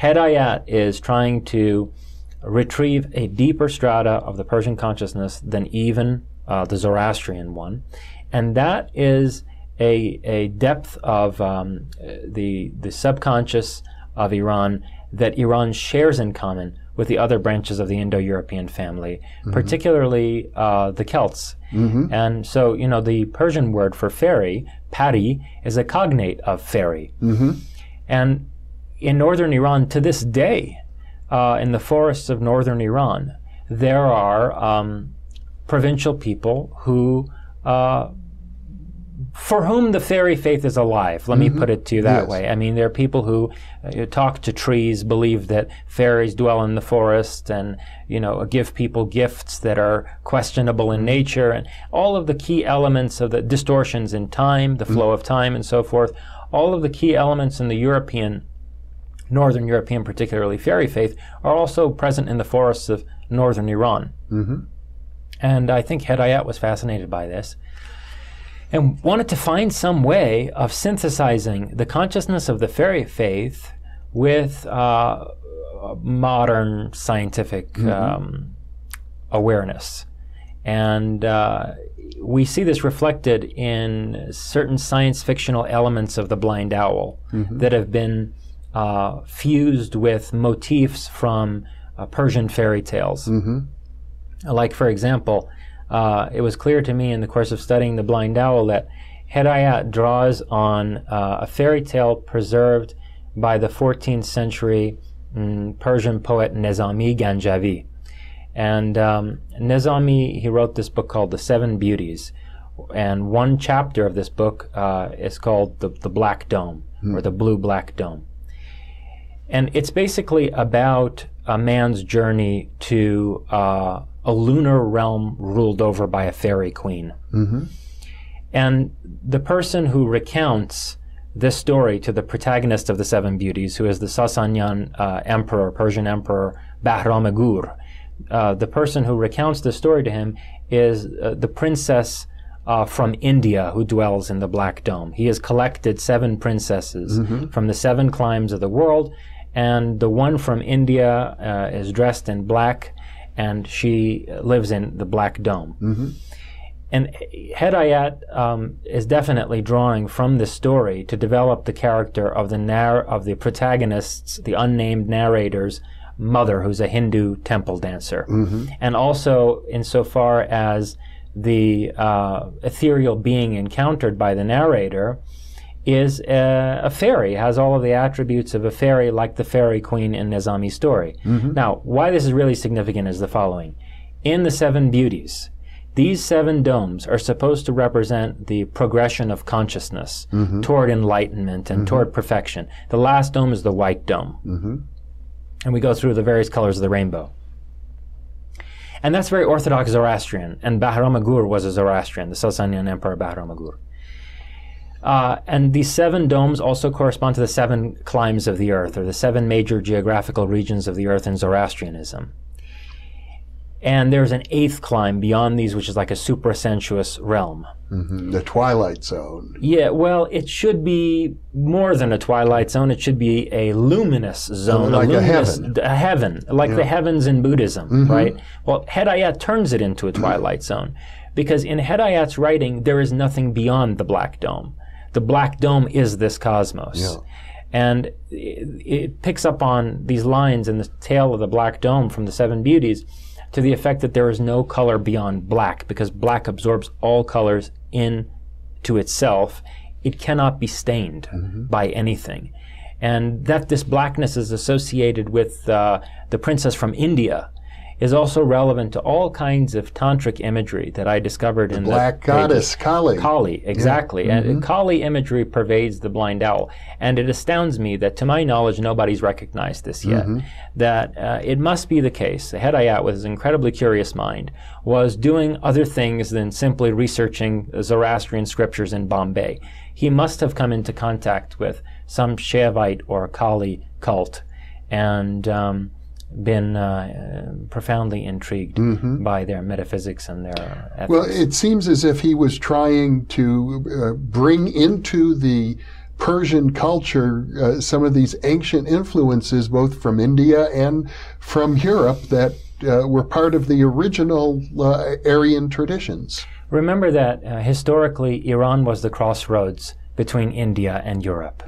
Hedayat is trying to retrieve a deeper strata of the Persian consciousness than even the Zoroastrian one, and that is a depth of the subconscious of Iran that Iran shares in common with the other branches of the Indo-European family, particularly the Celts. And so, you know, the Persian word for fairy, pari, is a cognate of fairy. And in northern Iran, to this day, in the forests of northern Iran, there are provincial people who for whom the fairy faith is alive. Let me put it to you that way. I mean, there are people who talk to trees, believe that fairies dwell in the forest, and, you know, give people gifts that are questionable in nature, and all of the key elements of the distortions in time, the flow of time, and so forth. All of the key elements in the European, northern European, particularly fairy faith, are also present in the forests of northern Iran. And I think Hedayat was fascinated by this, and wanted to find some way of synthesizing the consciousness of the fairy faith with modern scientific awareness. And we see this reflected in certain science fictional elements of the blind owl that have been fused with motifs from Persian fairy tales. Like, for example, it was clear to me in the course of studying the blind owl that Hedayat draws on a fairy tale preserved by the 14th century Persian poet Nizami Ganjavi. And Nizami, he wrote this book called The Seven Beauties. And one chapter of this book is called the Black Dome, or the Blue-Black Dome. And it's basically about a man's journey to a lunar realm ruled over by a fairy queen. And the person who recounts this story to the protagonist of the Seven Beauties, who is the Sasanian emperor, Persian emperor Bahram-e-Gur, the person who recounts the story to him is the princess from India who dwells in the Black Dome. He has collected 7 princesses from the 7 climes of the world, and the one from India is dressed in black, and she lives in the Black Dome. And Hedayat is definitely drawing from this story to develop the character of the protagonist's, the unnamed narrator's mother, who's a Hindu temple dancer. And also insofar as the ethereal being encountered by the narrator is a fairy, has all of the attributes of a fairy, like the fairy queen in Nizami's story. Now, why this is really significant is the following. In the Seven Beauties, these 7 domes are supposed to represent the progression of consciousness toward enlightenment and toward perfection. The last dome is the white dome. And we go through the various colors of the rainbow. And that's very orthodox Zoroastrian, and Bahram-e-Gur was a Zoroastrian, the Sasanian emperor Bahram-e-Gur. And these 7 domes also correspond to the 7 climes of the earth, or the 7 major geographical regions of the earth in Zoroastrianism. And there's an 8th climb beyond these, which is like a suprasensuous realm. The twilight zone. Yeah, well, it should be more than a twilight zone. It should be a luminous zone. Like a heaven. A heaven, like the heavens in Buddhism, right? Well, Hedayat turns it into a twilight zone, because in Hedayat's writing, there is nothing beyond the Black Dome. The Black Dome is this cosmos. And it picks up on these lines in the tale of the Black Dome from the Seven Beauties, to the effect that there is no color beyond black, because black absorbs all colors into itself. It cannot be stained by anything. And that this blackness is associated with the princess from India is also relevant to all kinds of tantric imagery that I discovered in the black goddess, Kali. Kali, exactly. And Kali imagery pervades the blind owl. And it astounds me that, to my knowledge, nobody's recognized this yet. That it must be the case. Hedayat, with his incredibly curious mind, was doing other things than simply researching Zoroastrian scriptures in Bombay. He must have come into contact with some Shaivite or Kali cult, and been profoundly intrigued by their metaphysics and their ethics. Well, it seems as if he was trying to bring into the Persian culture, some of these ancient influences, both from India and from Europe, that were part of the original Aryan traditions. Remember that historically Iran was the crossroads between India and Europe.